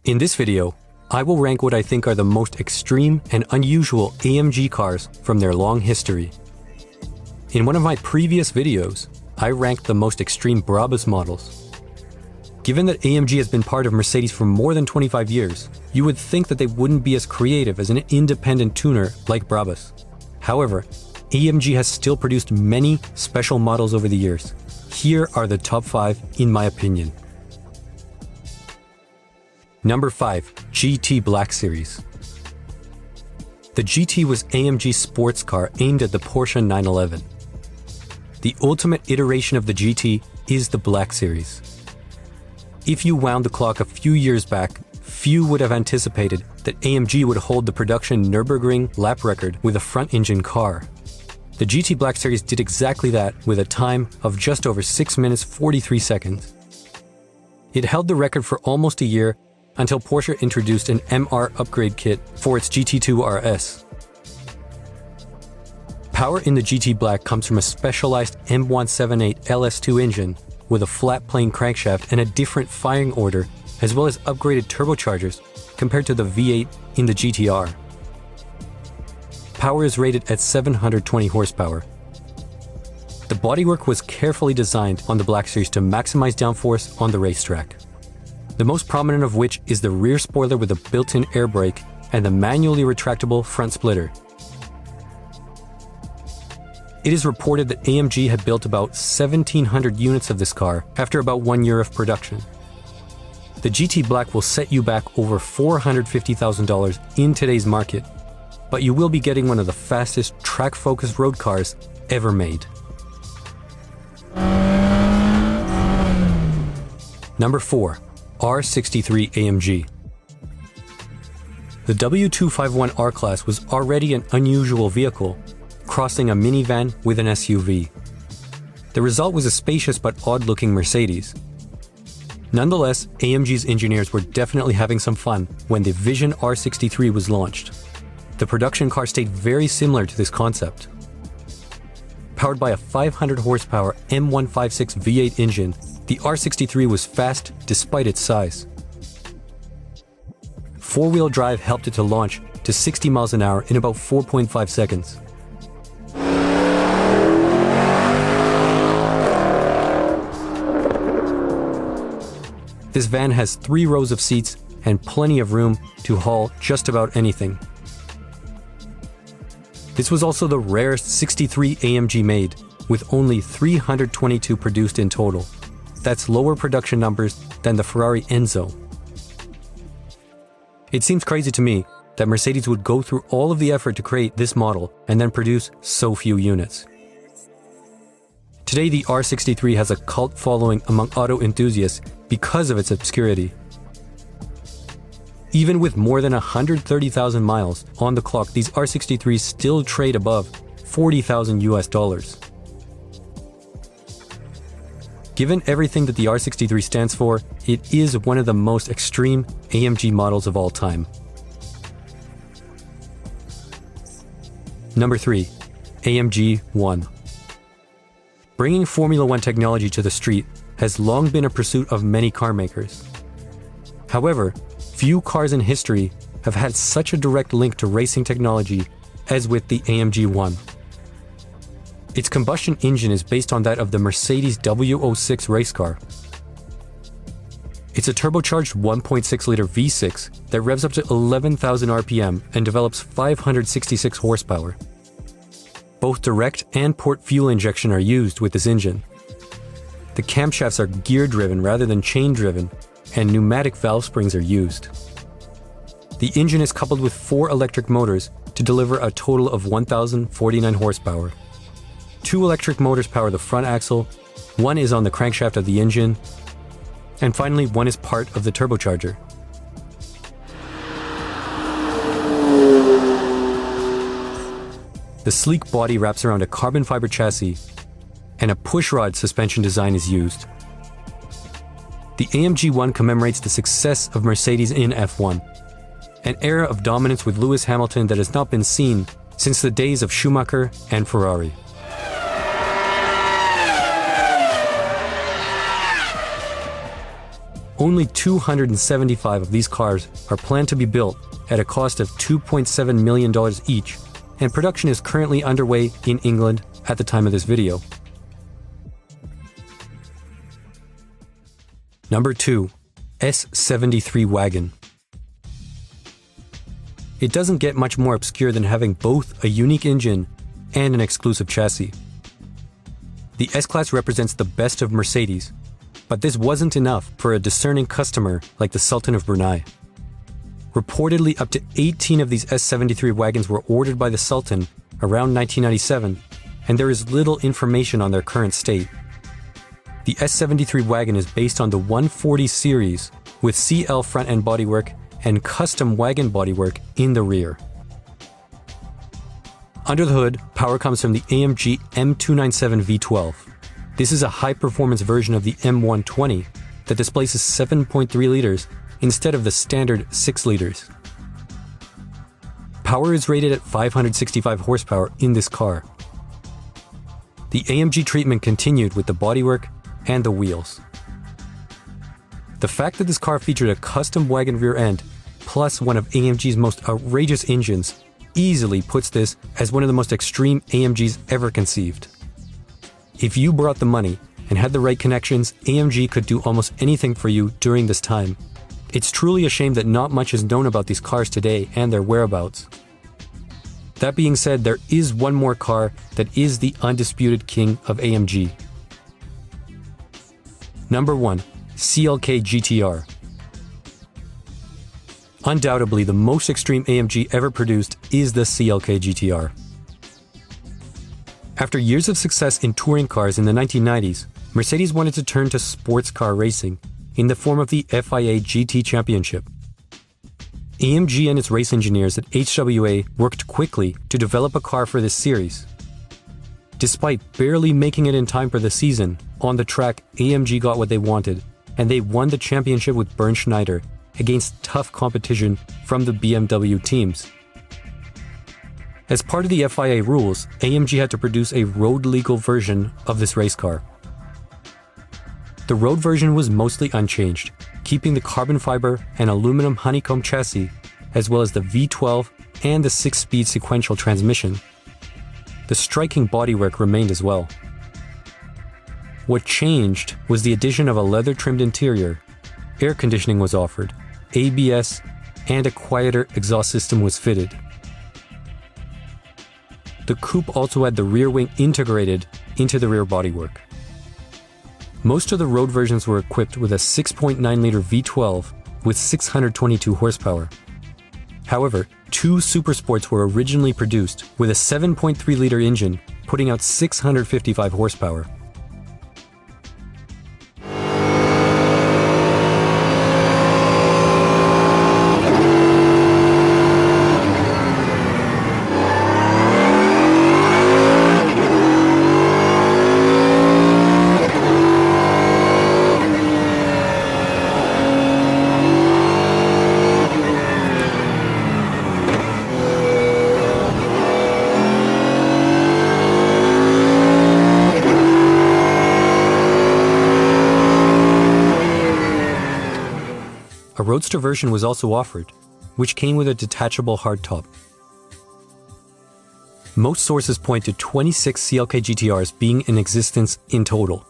In this video, I will rank what I think are the most extreme and unusual AMG cars from their long history. In one of my previous videos, I ranked the most extreme Brabus models. Given that AMG has been part of Mercedes for more than 25 years, you would think that they wouldn't be as creative as an independent tuner like Brabus. However, AMG has still produced many special models over the years. Here are the top 5 in my opinion. Number 5. GT Black Series. The GT was AMG's sports car aimed at the Porsche 911. The ultimate iteration of the GT is the Black Series. If you wound the clock a few years back, few would have anticipated that AMG would hold the production Nürburgring lap record with a front-engine car. The GT Black Series did exactly that with a time of just over 6 minutes 43 seconds. It held the record for almost a year until Porsche introduced an MR upgrade kit for its GT2 RS. Power in the GT Black comes from a specialized M178 LS2 engine with a flat-plane crankshaft and a different firing order, as well as upgraded turbochargers compared to the V8 in the GTR. Power is rated at 720 horsepower. The bodywork was carefully designed on the Black Series to maximize downforce on the racetrack. The most prominent of which is the rear spoiler with a built-in air brake and the manually retractable front splitter. It is reported that AMG had built about 1,700 units of this car after about 1 year of production. The GT Black will set you back over $450,000 in today's market, but you will be getting one of the fastest track-focused road cars ever made. Number 4. R63 AMG. The W251 R-Class was already an unusual vehicle, crossing a minivan with an SUV. The result was a spacious but odd-looking Mercedes. Nonetheless, AMG's engineers were definitely having some fun when the Vision R63 was launched. The production car stayed very similar to this concept. Powered by a 500 horsepower M156 V8 engine, the R63 was fast despite its size. Four-wheel drive helped it to launch to 60 miles an hour in about 4.5 seconds. This van has 3 rows of seats and plenty of room to haul just about anything. This was also the rarest 63 AMG made, with only 322 produced in total. That's lower production numbers than the Ferrari Enzo. It seems crazy to me that Mercedes would go through all of the effort to create this model and then produce so few units. Today, the R63 has a cult following among auto enthusiasts because of its obscurity. Even with more than 130,000 miles on the clock, these R63s still trade above $40,000 US. Given everything that the R63 stands for, it is one of the most extreme AMG models of all time. Number 3. AMG 1. Bringing Formula One technology to the street has long been a pursuit of many car makers. However, few cars in history have had such a direct link to racing technology as with the AMG 1. Its combustion engine is based on that of the Mercedes W06 race car. It's a turbocharged 1.6-liter V6 that revs up to 11,000 RPM and develops 566 horsepower. Both direct and port fuel injection are used with this engine. The camshafts are gear-driven rather than chain-driven, and pneumatic valve springs are used. The engine is coupled with 4 electric motors to deliver a total of 1,049 horsepower. 2 electric motors power the front axle, 1 is on the crankshaft of the engine, and finally 1 is part of the turbocharger. The sleek body wraps around a carbon fiber chassis, and a pushrod suspension design is used. The AMG 1 commemorates the success of Mercedes in F1, an era of dominance with Lewis Hamilton that has not been seen since the days of Schumacher and Ferrari. Only 275 of these cars are planned to be built at a cost of $2.7 million each, and production is currently underway in England at the time of this video. Number 2. S73 Wagon. It doesn't get much more obscure than having both a unique engine and an exclusive chassis. The S-Class represents the best of Mercedes, but this wasn't enough for a discerning customer like the Sultan of Brunei. Reportedly, up to 18 of these S73 wagons were ordered by the Sultan around 1997, and there is little information on their current state. The S73 wagon is based on the 140 series with CL front-end bodywork and custom wagon bodywork in the rear. Under the hood, power comes from the AMG M297 V12. This is a high-performance version of the M120 that displaces 7.3 liters instead of the standard 6 liters. Power is rated at 565 horsepower in this car. The AMG treatment continued with the bodywork and the wheels. The fact that this car featured a custom wagon rear end plus one of AMG's most outrageous engines easily puts this as one of the most extreme AMGs ever conceived. If you brought the money and had the right connections, AMG could do almost anything for you during this time. It's truly a shame that not much is known about these cars today and their whereabouts. That being said, there is one more car that is the undisputed king of AMG. Number 1. CLK GTR. Undoubtedly, the most extreme AMG ever produced is the CLK GTR. After years of success in touring cars in the 1990s, Mercedes wanted to turn to sports car racing in the form of the FIA GT Championship. AMG and its race engineers at HWA worked quickly to develop a car for this series. Despite barely making it in time for the season, on the track AMG got what they wanted, and they won the championship with Bernd Schneider against tough competition from the BMW teams. As part of the FIA rules, AMG had to produce a road-legal version of this race car. The road version was mostly unchanged, keeping the carbon fiber and aluminum honeycomb chassis, as well as the V12 and the 6-speed sequential transmission. The striking bodywork remained as well. What changed was the addition of a leather-trimmed interior. Air conditioning was offered, ABS, and a quieter exhaust system was fitted. The coupe also had the rear wing integrated into the rear bodywork. Most of the road versions were equipped with a 6.9-liter V12 with 622 horsepower. However, 2 Supersports were originally produced with a 7.3-liter engine, putting out 655 horsepower. A roadster version was also offered, which came with a detachable hardtop. Most sources point to 26 CLK GTRs being in existence in total.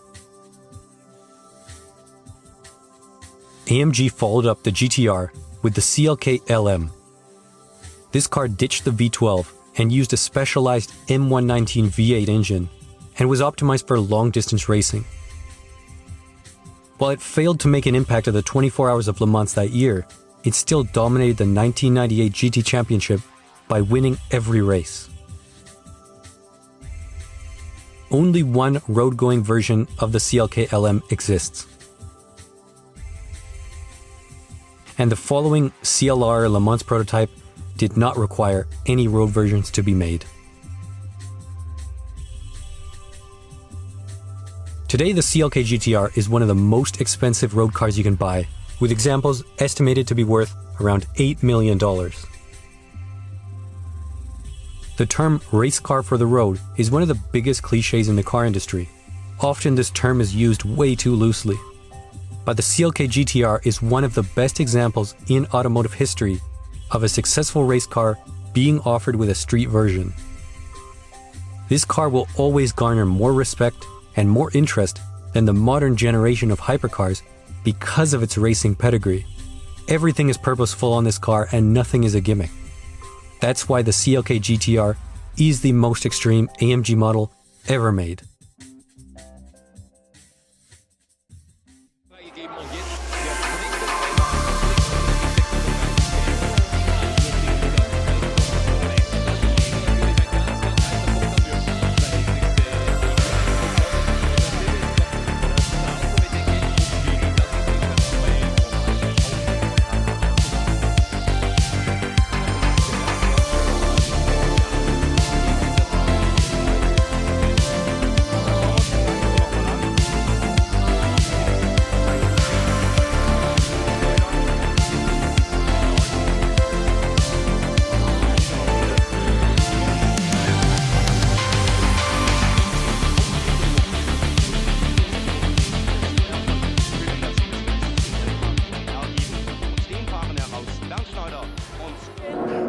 AMG followed up the GTR with the CLK LM. This car ditched the V12 and used a specialized M119 V8 engine and was optimized for long-distance racing. While it failed to make an impact at the 24 Hours of Le Mans that year, it still dominated the 1998 GT Championship by winning every race. Only one road-going version of the CLK LM exists. And the following CLR Le Mans prototype did not require any road versions to be made. Today, the CLK GTR is one of the most expensive road cars you can buy, with examples estimated to be worth around $8 million. The term race car for the road is one of the biggest cliches in the car industry. Often this term is used way too loosely. but the CLK GTR is one of the best examples in automotive history of a successful race car being offered with a street version. This car will always garner more respect and more interest than the modern generation of hypercars because of its racing pedigree. Everything is purposeful on this car and nothing is a gimmick. That's why the CLK GTR is the most extreme AMG model ever made.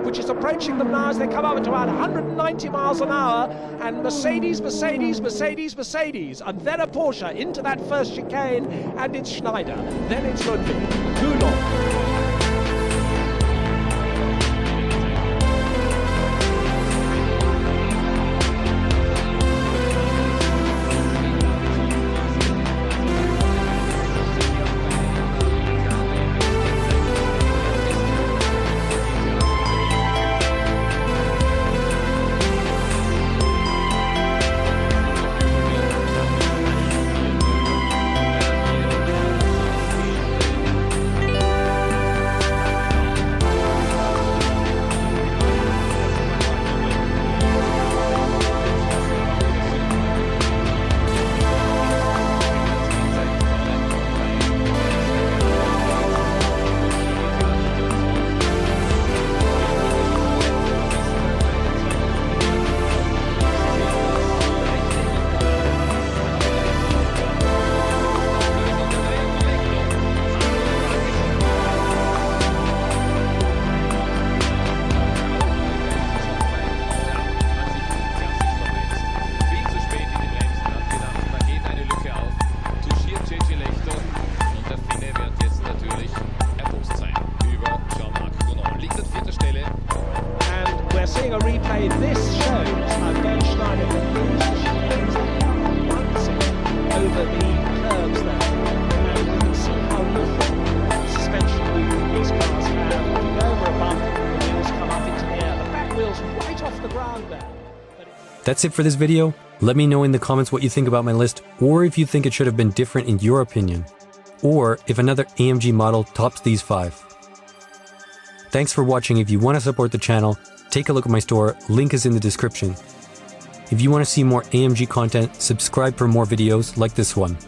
Which is approaching them now as they come up to around 190 miles an hour, and Mercedes, and then a Porsche into that first chicane, and it's Schneider, then it's Ludwig, Goulon. Seeing a replay, this shows how Ben Schneider can lose the chicanes over the curves there. And you can see how little suspension these cars have. If you go over a bump, the wheels come up into the air. The back wheel's right off the ground there. That's it for this video. Let me know in the comments what you think about my list, or if you think it should have been different in your opinion, or if another AMG model tops these 5. Thanks for watching. If you want to support the channel, take a look at my store, link is in the description. If you want to see more AMG content, subscribe for more videos like this one.